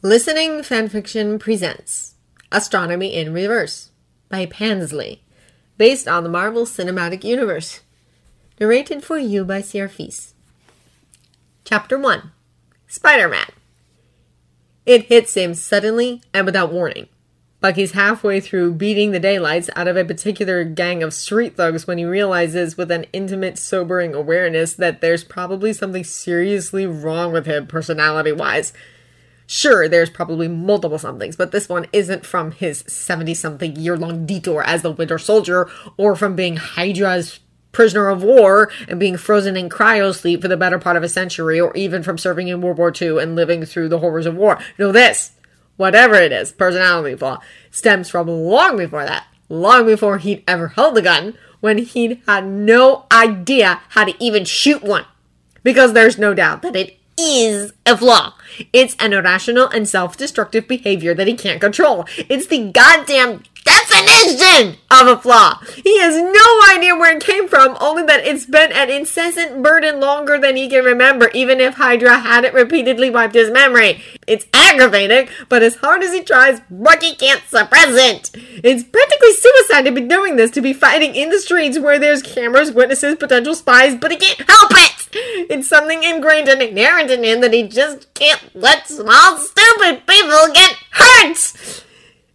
Listening Fanfiction presents Astronomy in Reverse by Pansley, based on the Marvel Cinematic Universe. Narrated for you by Sierfis. Chapter 1. Spider-Man. It hits him suddenly and without warning. Bucky's halfway through beating the daylights out of a particular gang of street thugs when he realizes with an intimate, sobering awareness that there's probably something seriously wrong with him personality-wise. Sure, there's probably multiple somethings, but this one isn't from his 70-something year-long detour as the Winter Soldier, or from being Hydra's prisoner of war and being frozen in cryo-sleep for the better part of a century, or even from serving in World War II and living through the horrors of war. No, this, whatever it is, personality flaw, stems from long before that. Long before he'd ever held a gun, when he'd had no idea how to even shoot one. Because there's no doubt that it is a flaw. It's an irrational and self-destructive behavior that he can't control. It's the goddamn definition of a flaw. He has no idea where it came from, only that it's been an incessant burden longer than he can remember, even if Hydra hadn't repeatedly wiped his memory. It's aggravating, but as hard as he tries, Bucky can't suppress it. It's practically suicide to be doing this, to be fighting in the streets where there's cameras, witnesses, potential spies, but he can't help it! It's something ingrained and inherent in him that he just can't let small, stupid people get hurt!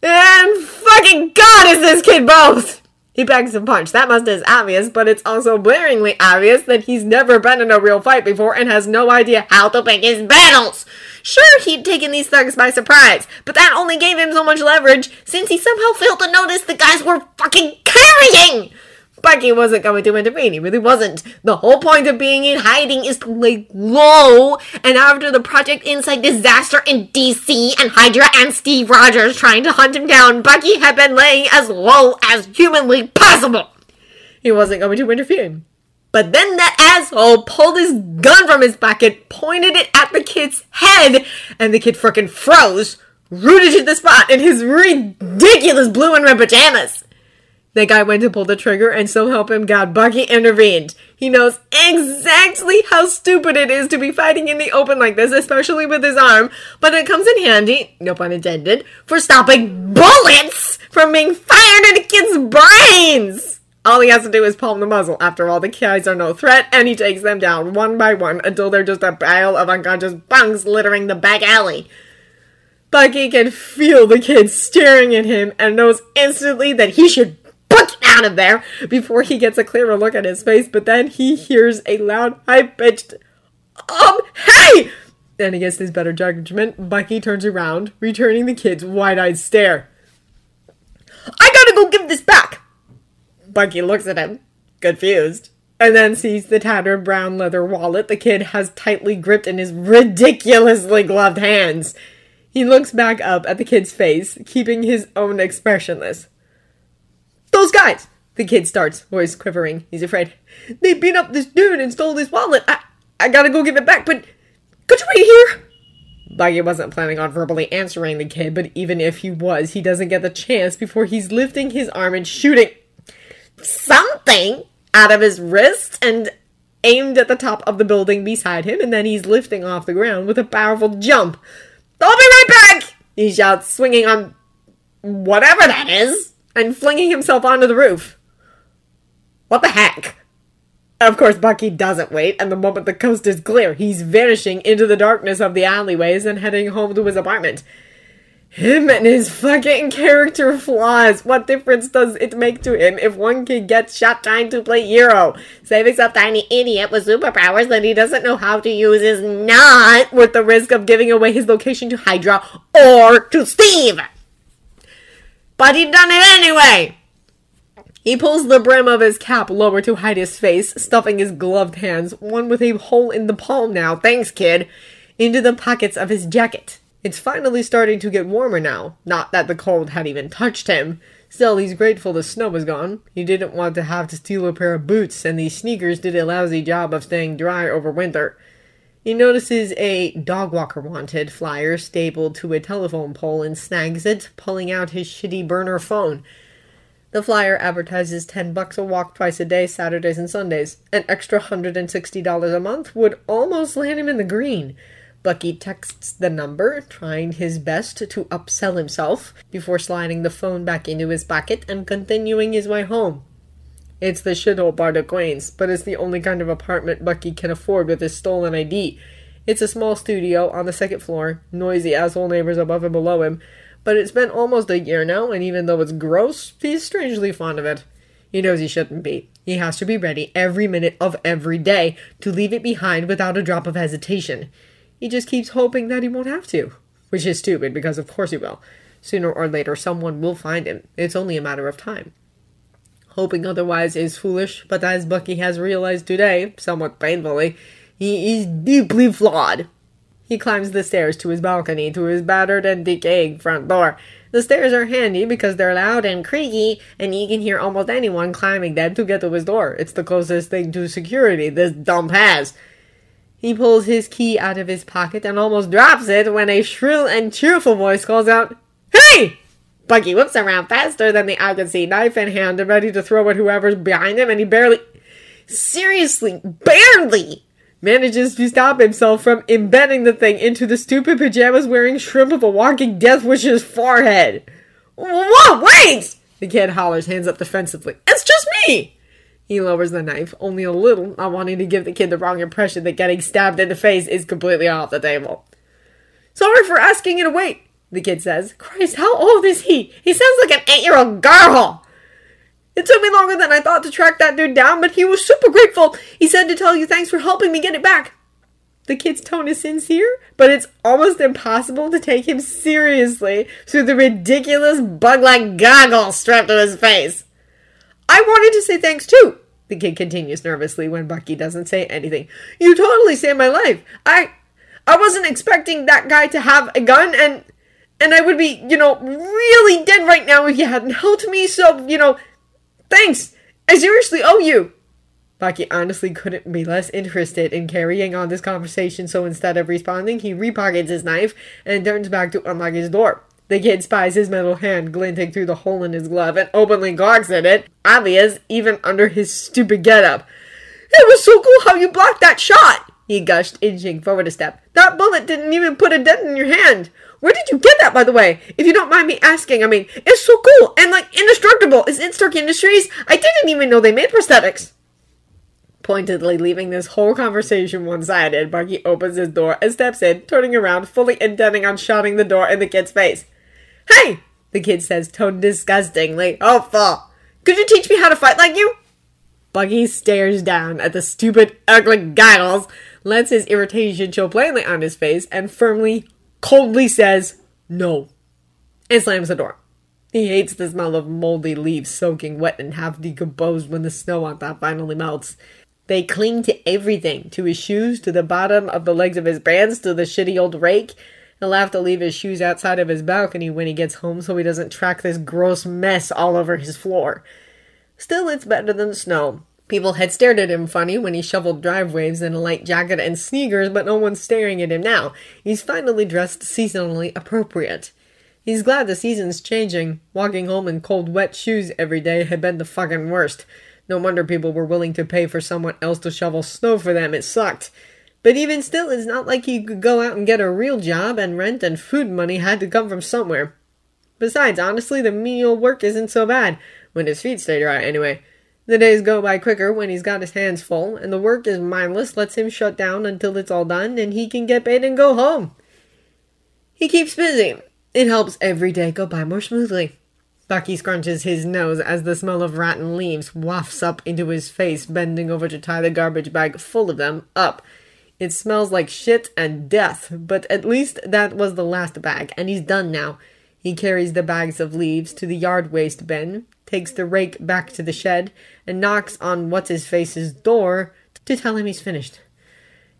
And fucking God, is this kid both! He packs a punch. That much is obvious, but it's also blaringly obvious that he's never been in a real fight before and has no idea how to pick his battles. Sure, he'd taken these thugs by surprise, but that only gave him so much leverage since he somehow failed to notice the guys were fucking carrying! Bucky wasn't going to intervene. He really wasn't. The whole point of being in hiding is to lay low. And after the Project Insight disaster in DC and Hydra and Steve Rogers trying to hunt him down, Bucky had been laying as low as humanly possible. He wasn't going to interfere. But then that asshole pulled his gun from his pocket, pointed it at the kid's head, and the kid frickin' froze, rooted to the spot in his ridiculous blue and red pajamas. The guy went to pull the trigger, and so help him God, Bucky intervened. He knows exactly how stupid it is to be fighting in the open like this, especially with his arm, but it comes in handy, no pun intended, for stopping bullets from being fired at a kid's brains! All he has to do is palm the muzzle. After all, the guys are no threat, and he takes them down one by one until they're just a pile of unconscious bunks littering the back alley. Bucky can feel the kid staring at him and knows instantly that he should book out of there before he gets a clearer look at his face, but then he hears a loud, high-pitched, hey! And against his better judgment, Bucky turns around, returning the kid's wide-eyed stare. I gotta go give this back! Bucky looks at him, confused, and then sees the tattered brown leather wallet the kid has tightly gripped in his ridiculously gloved hands. He looks back up at the kid's face, keeping his own expressionless. Those guys! The kid starts, voice quivering. He's afraid. They beat up this dude and stole his wallet. I gotta go give it back, but could you wait here? Bucky wasn't planning on verbally answering the kid, but even if he was, he doesn't get the chance before he's lifting his arm and shooting something out of his wrist and aimed at the top of the building beside him, and then he's lifting off the ground with a powerful jump. I'll be right back! He shouts, swinging on whatever that is, and flinging himself onto the roof. What the heck? Of course, Bucky doesn't wait, and the moment the coast is clear, he's vanishing into the darkness of the alleyways and heading home to his apartment. Him and his fucking character flaws. What difference does it make to him if one kid gets shot trying to play hero? Saving some tiny idiot with superpowers that he doesn't know how to use is not worth the risk of giving away his location to Hydra or to Steve. But he'd done it anyway! He pulls the brim of his cap lower to hide his face, stuffing his gloved hands, one with a hole in the palm now, thanks kid, into the pockets of his jacket. It's finally starting to get warmer now. Not that the cold had even touched him. Still, he's grateful the snow was gone. He didn't want to have to steal a pair of boots, and these sneakers did a lousy job of staying dry over winter. He notices a dog walker wanted flyer stapled to a telephone pole and snags it, pulling out his shitty burner phone. The flyer advertises $10 a walk twice a day, Saturdays and Sundays. An extra $160 a month would almost land him in the green. Bucky texts the number, trying his best to upsell himself, before sliding the phone back into his pocket and continuing his way home. It's the shithole part of Queens, but it's the only kind of apartment Bucky can afford with his stolen ID. It's a small studio on the second floor, noisy asshole neighbors above and below him, but it's been almost a year now, and even though it's gross, he's strangely fond of it. He knows he shouldn't be. He has to be ready every minute of every day to leave it behind without a drop of hesitation. He just keeps hoping that he won't have to. Which is stupid, because of course he will. Sooner or later, someone will find him. It's only a matter of time. Hoping otherwise is foolish, but as Bucky has realized today, somewhat painfully, he is deeply flawed. He climbs the stairs to his balcony, to his battered and decaying front door. The stairs are handy because they're loud and creaky, and he can hear almost anyone climbing them to get to his door. It's the closest thing to security this dump has. He pulls his key out of his pocket and almost drops it when a shrill and cheerful voice calls out, "Hey!" Bucky whips around faster than the eye can see, knife in hand and ready to throw at whoever's behind him, and he seriously, barely manages to stop himself from embedding the thing into the stupid pajamas-wearing shrimp of a walking death wish's forehead. "Whoa, wait!" the kid hollers, hands up defensively. "It's just me!" He lowers the knife, only a little, not wanting to give the kid the wrong impression that getting stabbed in the face is completely off the table. "Sorry for asking you to wait," the kid says. "Christ, how old is he? He sounds like an 8-year-old girl!" "It took me longer than I thought to track that dude down, but he was super grateful. He said to tell you thanks for helping me get it back." The kid's tone is sincere, but it's almost impossible to take him seriously through the ridiculous bug-like goggles strapped to his face. "I wanted to say thanks too," the kid continues nervously when Bucky doesn't say anything. "You totally saved my life. I wasn't expecting that guy to have a gun, and I would be, really dead right now if you hadn't helped me, so, thanks. I seriously owe you." Bucky honestly couldn't be less interested in carrying on this conversation, so instead of responding, he repockets his knife and turns back to unlock his door. The kid spies his metal hand glinting through the hole in his glove and openly gawks at it, obvious even under his stupid getup. "It was so cool how you blocked that shot," he gushed, inching forward a step. "That bullet didn't even put a dent in your hand. Where did you get that, by the way? If you don't mind me asking, it's so cool and, indestructible. Is it Stark Industries? I didn't even know they made prosthetics." Pointedly leaving this whole conversation one-sided, Bucky opens his door and steps in, turning around, fully intending on shotting the door in the kid's face. "Hey!" the kid says, toned disgustingly. "Awful! Could you teach me how to fight like you?" Bucky stares down at the stupid, ugly goggles, lets his irritation show plainly on his face, and firmly, coldly says, "No," and slams the door. He hates the smell of moldy leaves soaking wet and half decomposed when the snow on top finally melts. They cling to everything, to his shoes, to the bottom of the legs of his pants, to the shitty old rake. He'll have to leave his shoes outside of his balcony when he gets home so he doesn't track this gross mess all over his floor. Still, it's better than snow. People had stared at him funny when he shoveled driveways in a light jacket and sneakers, but no one's staring at him now. He's finally dressed seasonally appropriate. He's glad the season's changing. Walking home in cold, wet shoes every day had been the fucking worst. No wonder people were willing to pay for someone else to shovel snow for them. It sucked. But even still, it's not like he could go out and get a real job, and rent and food money had to come from somewhere. Besides, honestly, the menial work isn't so bad, when his feet stay dry anyway. The days go by quicker when he's got his hands full, and the work is mindless, lets him shut down until it's all done, and he can get paid and go home. He keeps busy. It helps every day go by more smoothly. Bucky scrunches his nose as the smell of rotten leaves wafts up into his face, bending over to tie the garbage bag full of them up. It smells like shit and death, but at least that was the last bag, and he's done now. He carries the bags of leaves to the yard waste bin, takes the rake back to the shed, and knocks on What's-His-Face's door to tell him he's finished.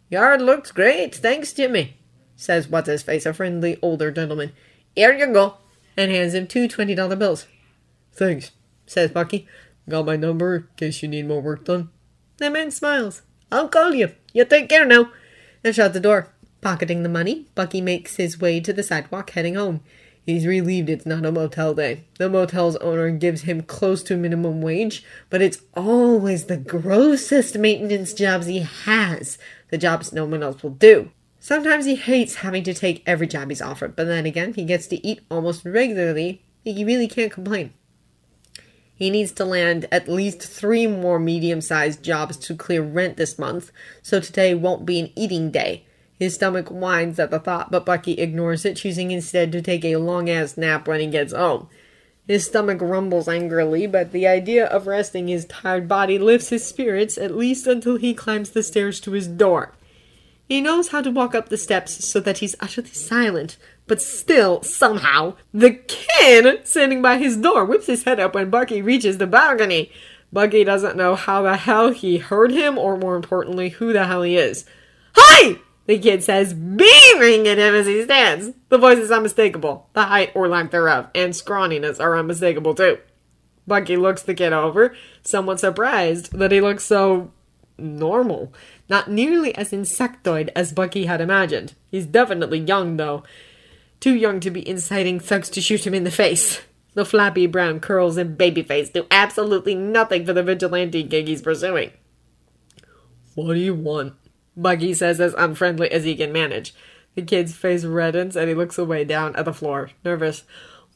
"Yard looks great, thanks, Jimmy," says What's-His-Face, a friendly older gentleman. "Here you go," and hands him 2 $20 bills. "Thanks," says Bucky. "Got my number in case you need more work done?" The man smiles. "I'll call you. You take care now," and shut the door. Pocketing the money, Bucky makes his way to the sidewalk, heading home. He's relieved it's not a motel day. The motel's owner gives him close to minimum wage, but it's always the grossest maintenance jobs he has. The jobs no one else will do. Sometimes he hates having to take every job he's offered, but then again, he gets to eat almost regularly. He really can't complain. He needs to land at least 3 more medium-sized jobs to clear rent this month, so today won't be an eating day. His stomach whines at the thought, but Bucky ignores it, choosing instead to take a long-ass nap when he gets home. His stomach rumbles angrily, but the idea of resting his tired body lifts his spirits, at least until he climbs the stairs to his door. He knows how to walk up the steps so that he's utterly silent, but still, somehow, the kid standing by his door whips his head up when Bucky reaches the balcony. Bucky doesn't know how the hell he heard him, or more importantly, who the hell he is. "Hi!" the kid says, beaming at him as he stands. The voice is unmistakable. The height or lack thereof, and scrawniness are unmistakable too. Bucky looks the kid over, somewhat surprised that he looks so normal. Not nearly as insectoid as Bucky had imagined. He's definitely young, though. Too young to be inciting thugs to shoot him in the face. The flappy brown curls and baby face do absolutely nothing for the vigilante gig he's pursuing. "What do you want?" Bucky says as unfriendly as he can manage. The kid's face reddens and he looks away down at the floor, nervous.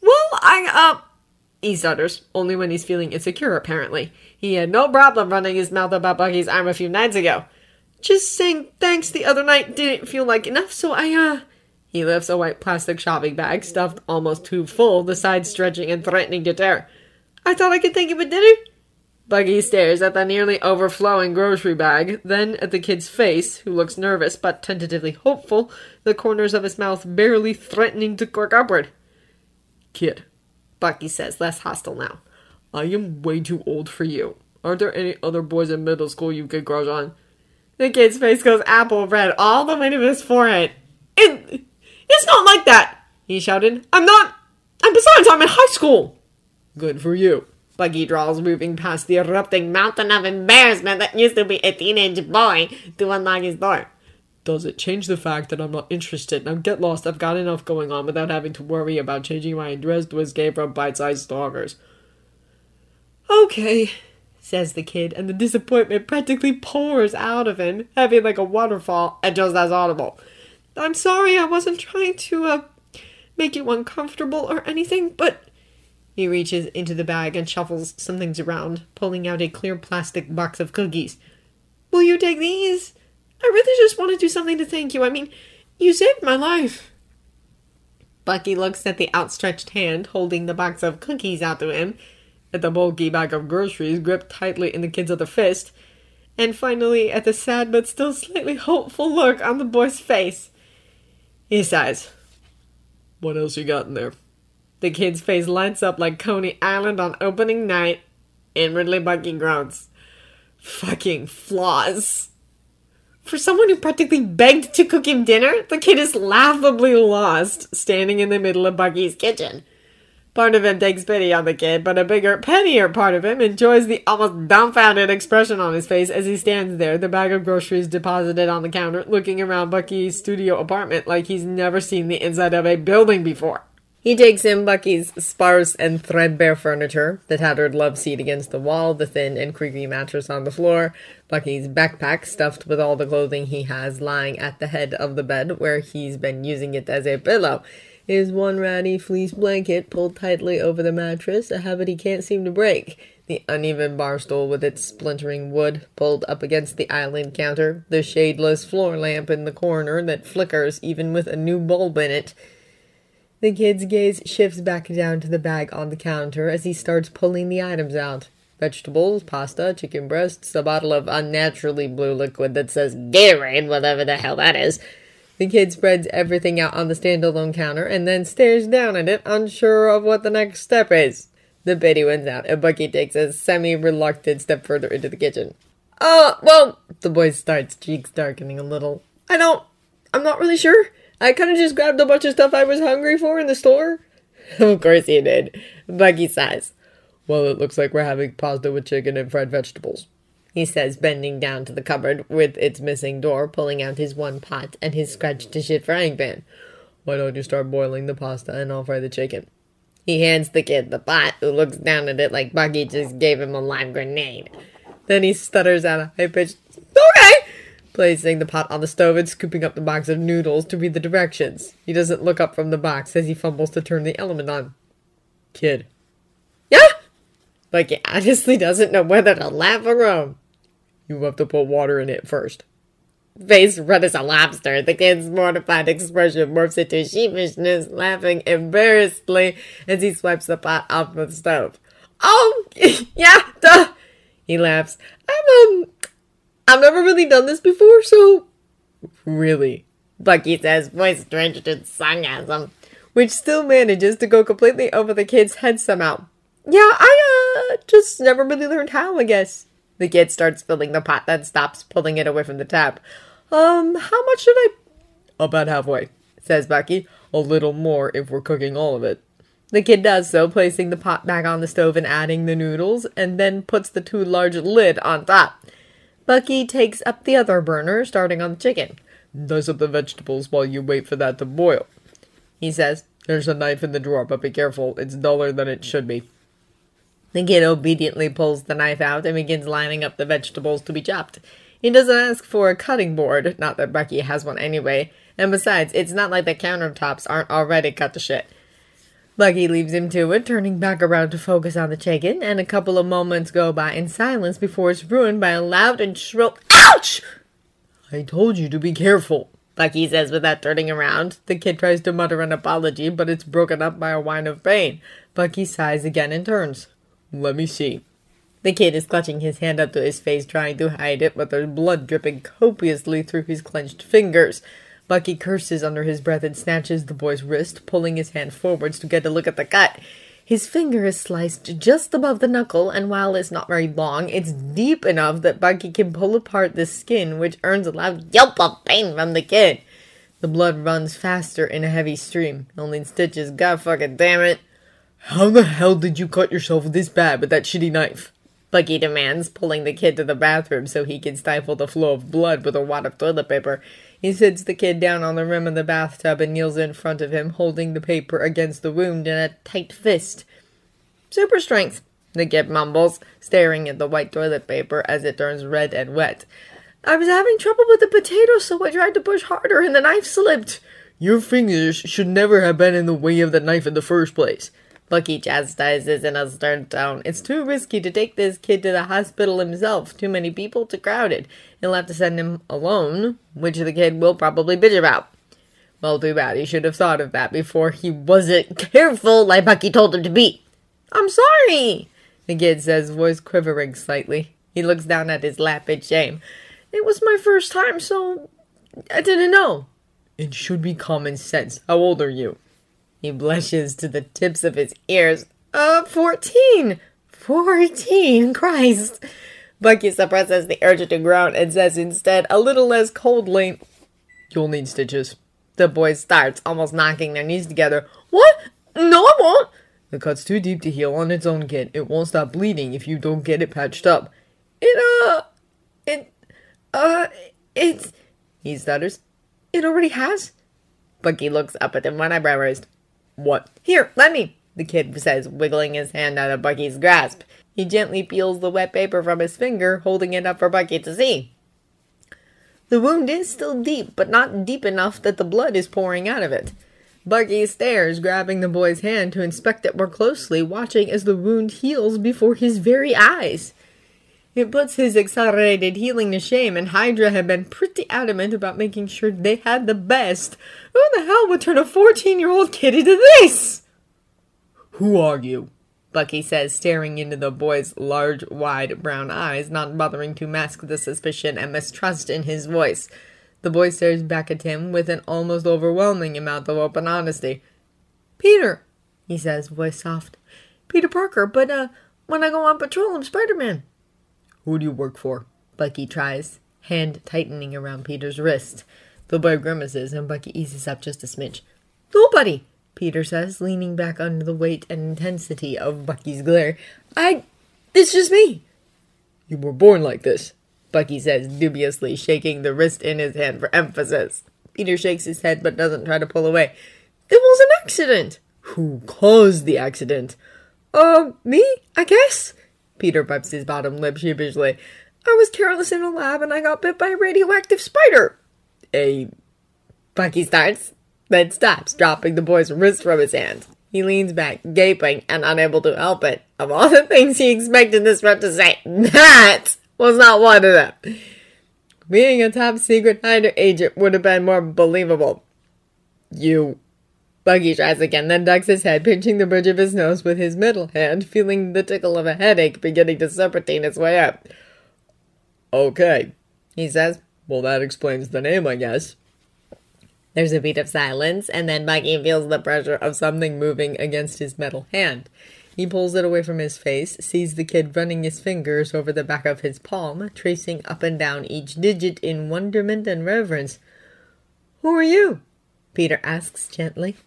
"Well, he stutters, only when he's feeling insecure, apparently. He had no problem running his mouth about Bucky's arm a few nights ago. Just saying thanks the other night didn't feel like enough, so He lifts a white plastic shopping bag, stuffed almost too full, the sides stretching and threatening to tear. "I thought I could thank you for dinner." Bucky stares at the nearly overflowing grocery bag, then at the kid's face, who looks nervous but tentatively hopeful, the corners of his mouth barely threatening to quirk upward. "Kid," Bucky says, less hostile now, "I am way too old for you. Aren't there any other boys in middle school you could crush on?" The kid's face goes apple red all the way to his forehead. It's not like that," he shouted. And besides, I'm in high school." "Good for you," Bucky drawls, moving past the erupting mountain of embarrassment that used to be a teenage boy to unlock his door. "Does it change the fact that I'm not interested? Now get lost, I've got enough going on without having to worry about changing my address to escape from bite-sized stalkers." "Okay," says the kid, and the disappointment practically pours out of him, heavy like a waterfall, and just as audible. "I'm sorry, I wasn't trying to, make you uncomfortable or anything, but..." He reaches into the bag and shuffles some things around, pulling out a clear plastic box of cookies. "Will you take these? I really just want to do something to thank you. I mean, you saved my life." Bucky looks at the outstretched hand holding the box of cookies out to him, at the bulky bag of groceries gripped tightly in the kid's other fist, and finally at the sad but still slightly hopeful look on the boy's face. He sighs. "What else you got in there?" The kid's face lights up like Coney Island on opening night. Inwardly, Bucky groans. Fucking flaws. For someone who practically begged to cook him dinner, the kid is laughably lost, standing in the middle of Bucky's kitchen. Part of him takes pity on the kid, but a bigger, pettier part of him enjoys the almost dumbfounded expression on his face as he stands there, the bag of groceries deposited on the counter, looking around Bucky's studio apartment like he's never seen the inside of a building before. He takes in Bucky's sparse and threadbare furniture, the tattered love seat against the wall, the thin and creaky mattress on the floor, Bucky's backpack stuffed with all the clothing he has lying at the head of the bed where he's been using it as a pillow, his one ratty fleece blanket pulled tightly over the mattress, a habit he can't seem to break, the uneven bar stool with its splintering wood pulled up against the island counter, the shadeless floor lamp in the corner that flickers even with a new bulb in it. The kid's gaze shifts back down to the bag on the counter as he starts pulling the items out. Vegetables, pasta, chicken breasts, a bottle of unnaturally blue liquid that says Gatorade, whatever the hell that is. The kid spreads everything out on the standalone counter and then stares down at it, unsure of what the next step is. The pity wins out, and Bucky takes a semi-reluctant step further into the kitchen. Well, the boy starts, cheeks darkening a little. I'm not really sure. I kind of just grabbed a bunch of stuff I was hungry for in the store." "Of course you did." Bucky sighs. "Well, it looks like we're having pasta with chicken and fried vegetables," he says, bending down to the cupboard with its missing door, pulling out his one pot and his scratch-to-shit frying pan. "Why don't you start boiling the pasta and I'll fry the chicken?" He hands the kid the pot, who looks down at it like Bucky just gave him a live grenade. Then he stutters out a high-pitched, "Okay!" placing the pot on the stove and scooping up the box of noodles to read the directions. He doesn't look up from the box as he fumbles to turn the element on. Kid. Yeah? Bucky honestly doesn't know whether to laugh or groan. You have to put water in it first. Face red as a lobster. The kid's mortified expression morphs into sheepishness, laughing embarrassedly as he swipes the pot off the stove. Oh, yeah, duh. He laughs. I've never really done this before, so... Really? Bucky says, voice drenched in sarcasm, which still manages to go completely over the kid's head somehow. Yeah, I, just never really learned how, I guess. The kid starts filling the pot, then stops, pulling it away from the tap. How much should I... About halfway, says Bucky. A little more if we're cooking all of it. The kid does so, placing the pot back on the stove and adding the noodles, and then puts the too large lid on top. Bucky takes up the other burner, starting on the chicken. Dice up the vegetables while you wait for that to boil. He says, there's a knife in the drawer, but be careful, it's duller than it should be. The kid obediently pulls the knife out and begins lining up the vegetables to be chopped. He doesn't ask for a cutting board, not that Bucky has one anyway, and besides, it's not like the countertops aren't already cut to shit. Bucky leaves him to it, turning back around to focus on the chicken, and a couple of moments go by in silence before it's ruined by a loud and shrill ouch! I told you to be careful, Bucky says without turning around. The kid tries to mutter an apology, but it's broken up by a whine of pain. Bucky sighs again and turns. Let me see. The kid is clutching his hand up to his face, trying to hide it, but there's blood dripping copiously through his clenched fingers. Bucky curses under his breath and snatches the boy's wrist, pulling his hand forwards to get a look at the cut. His finger is sliced just above the knuckle, and while it's not very long, it's deep enough that Bucky can pull apart the skin, which earns a loud yelp of pain from the kid. The blood runs faster in a heavy stream. Only stitches, god fucking damn it. How the hell did you cut yourself this bad with that shitty knife? Bucky demands, pulling the kid to the bathroom so he can stifle the flow of blood with a wad of toilet paper. He sits the kid down on the rim of the bathtub and kneels in front of him, holding the paper against the wound in a tight fist. Super strength, the kid mumbles, staring at the white toilet paper as it turns red and wet. I was having trouble with the potato, so I tried to push harder and the knife slipped. Your fingers should never have been in the way of the knife in the first place. Bucky chastises in a stern tone. It's too risky to take this kid to the hospital himself. Too many people, too crowded. He'll have to send him alone, which the kid will probably bitch about. Well, too bad. He should have thought of that before he wasn't careful like Bucky told him to be. I'm sorry, the kid says, voice quivering slightly. He looks down at his lap in shame. It was my first time, so I didn't know. It should be common sense. How old are you? He blushes to the tips of his ears. 14! 14, Christ! Bucky suppresses the urge to groan and says instead, a little less coldly, you'll need stitches. The boy starts, almost knocking their knees together. What? No, I won't! The cut's too deep to heal on its own, kid. It won't stop bleeding if you don't get it patched up. He stutters. It already has? Bucky looks up at him, one eyebrow raised. What? Here, let me, the kid says, wiggling his hand out of Bucky's grasp. He gently peels the wet paper from his finger, holding it up for Bucky to see. The wound is still deep, but not deep enough that the blood is pouring out of it. Bucky stares, grabbing the boy's hand to inspect it more closely, watching as the wound heals before his very eyes. It puts his accelerated healing to shame, and Hydra had been pretty adamant about making sure they had the best. Who the hell would turn a 14-year-old kid into this? Who are you? Bucky says, staring into the boy's large, wide brown eyes, not bothering to mask the suspicion and mistrust in his voice. The boy stares back at him with an almost overwhelming amount of open honesty. Peter, he says, voice soft. Peter Parker, but, when I go on patrol, I'm Spider-Man. Who do you work for? Bucky tries, hand tightening around Peter's wrist. The boy grimaces, and Bucky eases up just a smidge. Nobody, Peter says, leaning back under the weight and intensity of Bucky's glare. It's just me. You were born like this, Bucky says dubiously, shaking the wrist in his hand for emphasis. Peter shakes his head but doesn't try to pull away. It was an accident. Who caused the accident? Me, I guess. Peter wipes his bottom lip sheepishly. I was careless in a lab and I got bit by a radioactive spider. Bucky starts, then stops, dropping the boy's wrist from his hand. He leans back, gaping and unable to help it. Of all the things he expected this rep to say, that was not one of them. Being a top secret Hydra agent would have been more believable. Bucky tries again, then ducks his head, pinching the bridge of his nose with his middle hand, feeling the tickle of a headache beginning to serpentine its way up. Okay, he says. Well, that explains the name, I guess. There's a beat of silence, and then Bucky feels the pressure of something moving against his metal hand. He pulls it away from his face, sees the kid running his fingers over the back of his palm, tracing up and down each digit in wonderment and reverence. Who are you? Peter asks gently.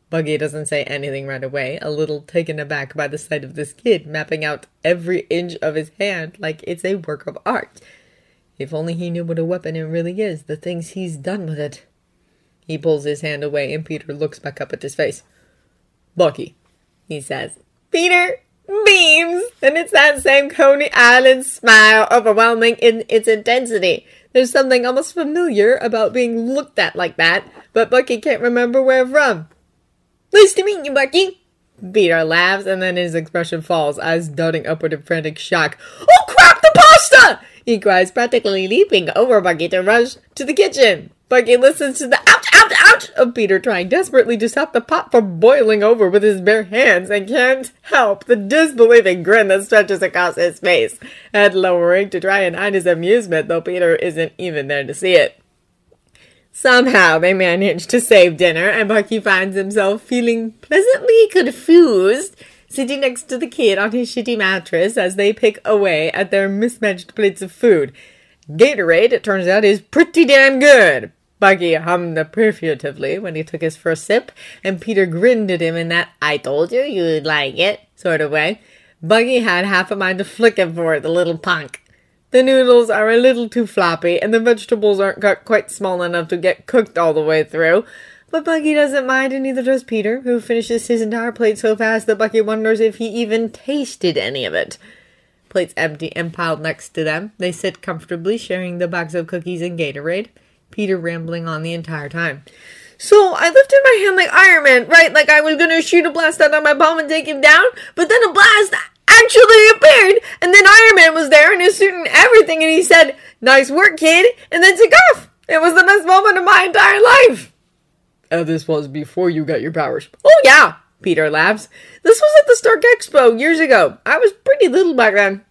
Bucky doesn't say anything right away, a little taken aback by the sight of this kid mapping out every inch of his hand like it's a work of art. If only he knew what a weapon it really is, the things he's done with it. He pulls his hand away and Peter looks back up at his face. Bucky, he says. Peter beams, and it's that same Coney Island smile, overwhelming in its intensity. There's something almost familiar about being looked at like that, but Bucky can't remember where from. Nice to meet you, Bucky. Peter laughs, and then his expression falls, eyes darting upward in frantic shock. Oh, crap, the pasta! He cries, practically leaping over Bucky to rush to the kitchen. Bucky listens to the ouch, ouch, ouch of Peter trying desperately to stop the pot from boiling over with his bare hands and can't help the disbelieving grin that stretches across his face, head lowering to try and hide his amusement, though Peter isn't even there to see it. Somehow they manage to save dinner, and Bucky finds himself feeling pleasantly confused, sitting next to the kid on his shitty mattress as they pick away at their mismatched plates of food. Gatorade, it turns out, is pretty damn good. Bucky hummed appreciatively when he took his first sip, and Peter grinned at him in that I told you you'd like it sort of way. Bucky had half a mind to flick him for it, the little punk. The noodles are a little too floppy, and the vegetables aren't cut quite small enough to get cooked all the way through. But Bucky doesn't mind, and neither does Peter, who finishes his entire plate so fast that Bucky wonders if he even tasted any of it. Plates empty and piled next to them, they sit comfortably, sharing the box of cookies and Gatorade, Peter rambling on the entire time. So, I lifted my hand like Iron Man, right? Like I was gonna shoot a blast out of my palm and take him down, but then a blast actually appeared, and then Iron Man was there in his suit and everything, and he said, "Nice work, kid," and then took off. It was the best moment of my entire life. This was before you got your powers. Oh, yeah, Peter laughs. This was at the Stark Expo years ago. I was pretty little back then.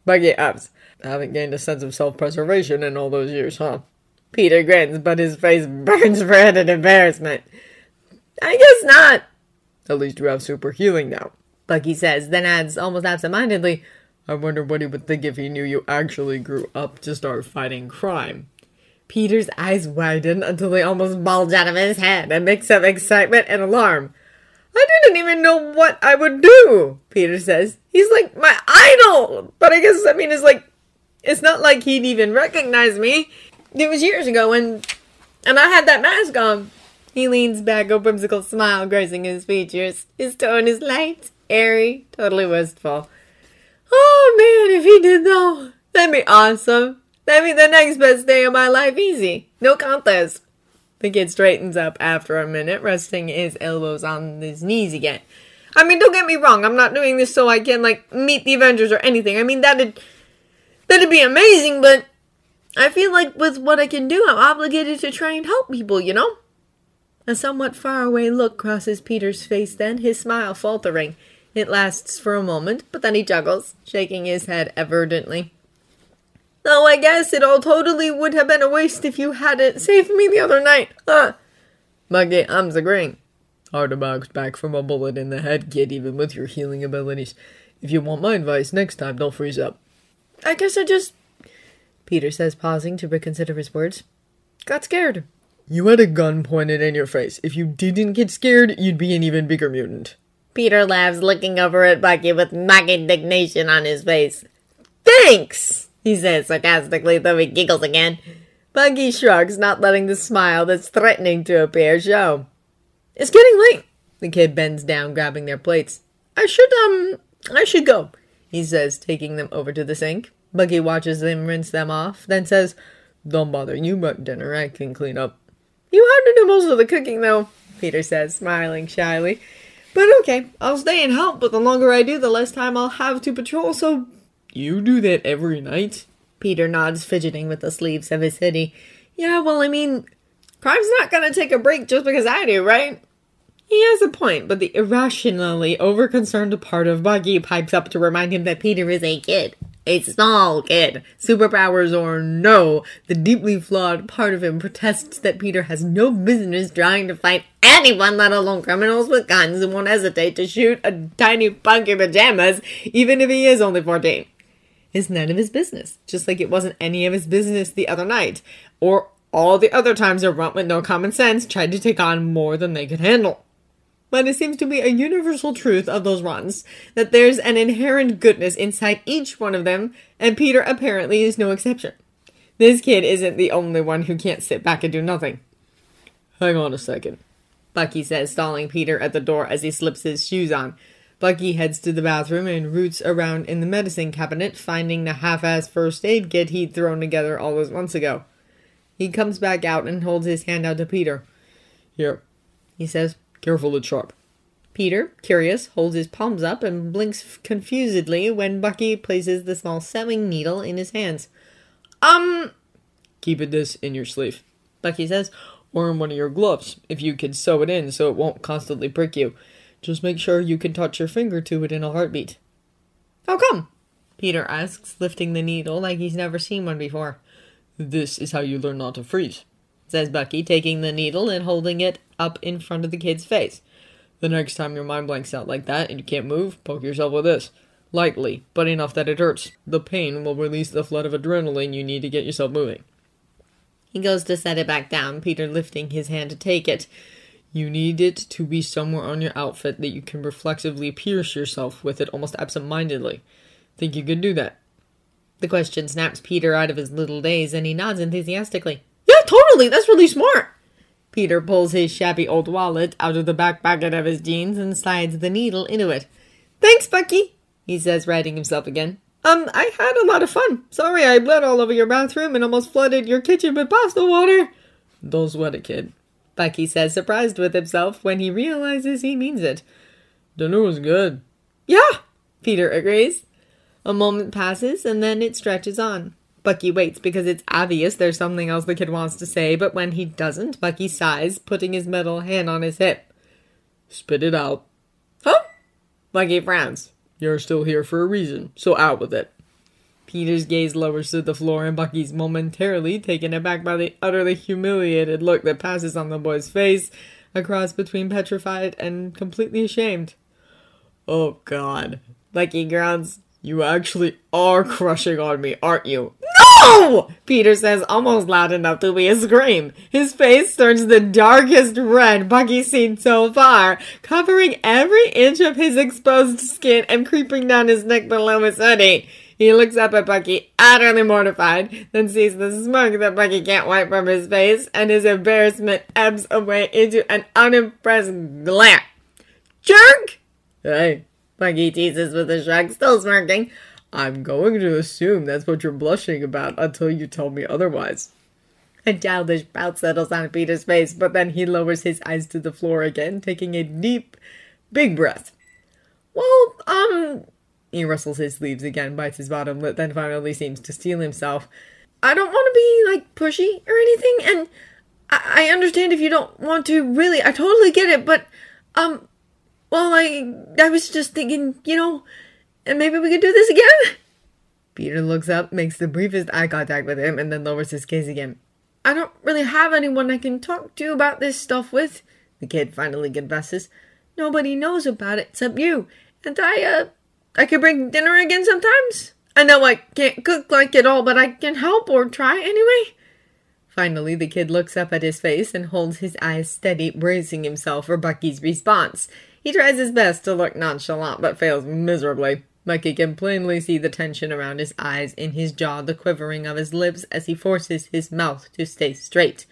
Bucky ups. I haven't gained a sense of self-preservation in all those years, huh? Peter grins, but his face burns red in embarrassment. I guess not. At least you have super healing now, Bucky says, then adds almost absent-mindedly, I wonder what he would think if he knew you actually grew up to start fighting crime. Peter's eyes widen until they almost bulge out of his head, a mix of excitement and alarm. I didn't even know what I would do, Peter says. He's like my idol, but I guess, it's not like he'd even recognize me. It was years ago, and I had that mask on. He leans back, a whimsical smile gracing his features. His tone is light, airy, totally wistful. Oh, man, if he did, though, that'd be awesome. That'd be the next best day of my life, easy. No contest. The kid straightens up after a minute, resting his elbows on his knees again. I mean, don't get me wrong, I'm not doing this so I can, meet the Avengers or anything. I mean, that'd be amazing, but I feel like with what I can do, I'm obligated to try and help people, you know? A somewhat faraway look crosses Peter's face then, his smile faltering. It lasts for a moment, but then he chuckles, shaking his head avertently. Though I guess it all totally would have been a waste if you hadn't saved me the other night, huh? Bucky hums agreeing. Hard to bounce back from a bullet in the head, kid, even with your healing abilities. If you want my advice, next time don't freeze up. I guess I just... Peter says, pausing to reconsider his words. Got scared. You had a gun pointed in your face. If you didn't get scared, you'd be an even bigger mutant. Peter laughs, looking over at Bucky with mock indignation on his face. Thanks, he says sarcastically, though he giggles again. Bucky shrugs, not letting the smile that's threatening to appear show. It's getting late. The kid bends down, grabbing their plates. I should go, he says, taking them over to the sink. Bucky watches them rinse them off, then says, "Don't bother you about dinner, I can clean up." "You have to do most of the cooking, though," Peter says, smiling shyly. "But okay, I'll stay and help, but the longer I do, the less time I'll have to patrol, so—" "You do that every night?" Peter nods, fidgeting with the sleeves of his hoodie. "Yeah, well, I mean, crime's not gonna take a break just because I do, right?" He has a point, but the irrationally overconcerned part of Bucky pipes up to remind him that Peter is a kid. A small kid. Superpowers or no, the deeply flawed part of him protests that Peter has no business trying to fight anyone, let alone criminals with guns, and won't hesitate to shoot a tiny punk in pajamas, even if he is only 14. It's none of his business, just like it wasn't any of his business the other night, or all the other times a runt with no common sense tried to take on more than they could handle. But it seems to be a universal truth of those runts, that there's an inherent goodness inside each one of them, and Peter apparently is no exception. This kid isn't the only one who can't sit back and do nothing. "Hang on a second," Bucky says, stalling Peter at the door as he slips his shoes on. Bucky heads to the bathroom and roots around in the medicine cabinet, finding the half-assed first aid kit he'd thrown together all those months ago. He comes back out and holds his hand out to Peter. "Here," he says. "Careful, it's sharp." Peter, curious, holds his palms up and blinks confusedly when Bucky places the small sewing needle in his hands. "Keep this in your sleeve," Bucky says. "or in one of your gloves, if you can sew it in so it won't constantly prick you. Just make sure you can touch your finger to it in a heartbeat." "How come?" Peter asks, lifting the needle like he's never seen one before. "This is how you learn not to freeze," says Bucky, taking the needle and holding it up in front of the kid's face. "The next time your mind blanks out like that and you can't move, poke yourself with this. Lightly, but enough that it hurts. The pain will release the flood of adrenaline you need to get yourself moving." He goes to set it back down, Peter lifting his hand to take it. "You need it to be somewhere on your outfit that you can reflexively pierce yourself with it almost absent-mindedly. Think you could do that?" The question snaps Peter out of his little daze, and he nods enthusiastically. "Yeah, totally! That's really smart!" Peter pulls his shabby old wallet out of the back pocket of his jeans and slides the needle into it. "Thanks, Bucky," he says, righting himself again. I had a lot of fun. Sorry I bled all over your bathroom and almost flooded your kitchen with pasta water." "Don't sweat it, kid," Bucky says, surprised with himself when he realizes he means it. "Dinner was good." "Yeah," Peter agrees. A moment passes, and then it stretches on. Bucky waits because it's obvious there's something else the kid wants to say, but when he doesn't, Bucky sighs, putting his metal hand on his hip. "Spit it out." "Huh?" Bucky frowns. "You're still here for a reason, so out with it." Peter's gaze lowers to the floor, and Bucky's momentarily taken aback by the utterly humiliated look that passes on the boy's face, a cross between petrified and completely ashamed. "Oh, God," Bucky grunts. "You actually are crushing on me, aren't you?" "No!" Peter says, almost loud enough to be a scream. His face turns the darkest red Bucky's seen so far, covering every inch of his exposed skin and creeping down his neck below his hoodie. He looks up at Bucky, utterly mortified, then sees the smirk that Bucky can't wipe from his face, and his embarrassment ebbs away into an unimpressed glare. "Jerk!" "Hey," Bucky teases with a shrug, still smirking. "I'm going to assume that's what you're blushing about until you tell me otherwise." A childish pout settles on Peter's face, but then he lowers his eyes to the floor again, taking a deep, big breath. "Well, He rustles his sleeves again, bites his bottom lip, then finally seems to steel himself. "I don't want to be, pushy or anything, and I understand if you don't want to, really, I totally get it, but, well, I was just thinking, and maybe we could do this again?" Peter looks up, makes the briefest eye contact with him, and then lowers his gaze again. "I don't really have anyone I can talk to about this stuff with," the kid finally confesses. "Nobody knows about it except you, and I could bring dinner again sometimes. I know I can't cook like it all, but I can help or try anyway." Finally, the kid looks up at his face and holds his eyes steady, bracing himself for Bucky's response. He tries his best to look nonchalant, but fails miserably. Bucky can plainly see the tension around his eyes, in his jaw, the quivering of his lips as he forces his mouth to stay straight.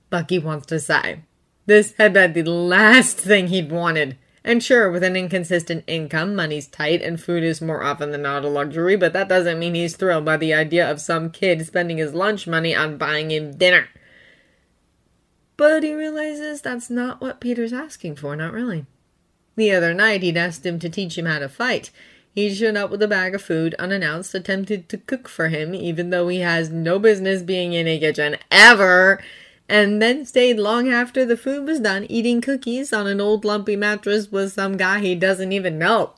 Bucky wants to sigh. This had been the last thing he'd wanted. And sure, with an inconsistent income, money's tight and food is more often than not a luxury, but that doesn't mean he's thrilled by the idea of some kid spending his lunch money on buying him dinner. But he realizes that's not what Peter's asking for, not really. The other night, he'd asked him to teach him how to fight. He showed up with a bag of food unannounced, attempted to cook for him, even though he has no business being in a kitchen ever, and then stayed long after the food was done, eating cookies on an old lumpy mattress with some guy he doesn't even know.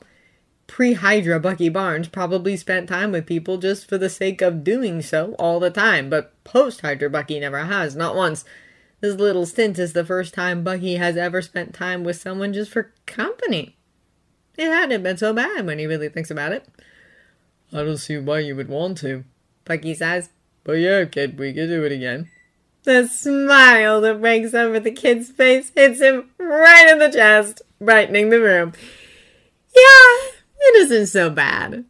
Pre-Hydra Bucky Barnes probably spent time with people just for the sake of doing so all the time, but post-Hydra Bucky never has, not once. This little stint is the first time Bucky has ever spent time with someone just for company. It hadn't been so bad when he really thinks about it. I don't see why you would want to, Bucky says. But yeah, kid, we could do it again. The smile that breaks over the kid's face hits him right in the chest, brightening the room. Yeah, it isn't so bad.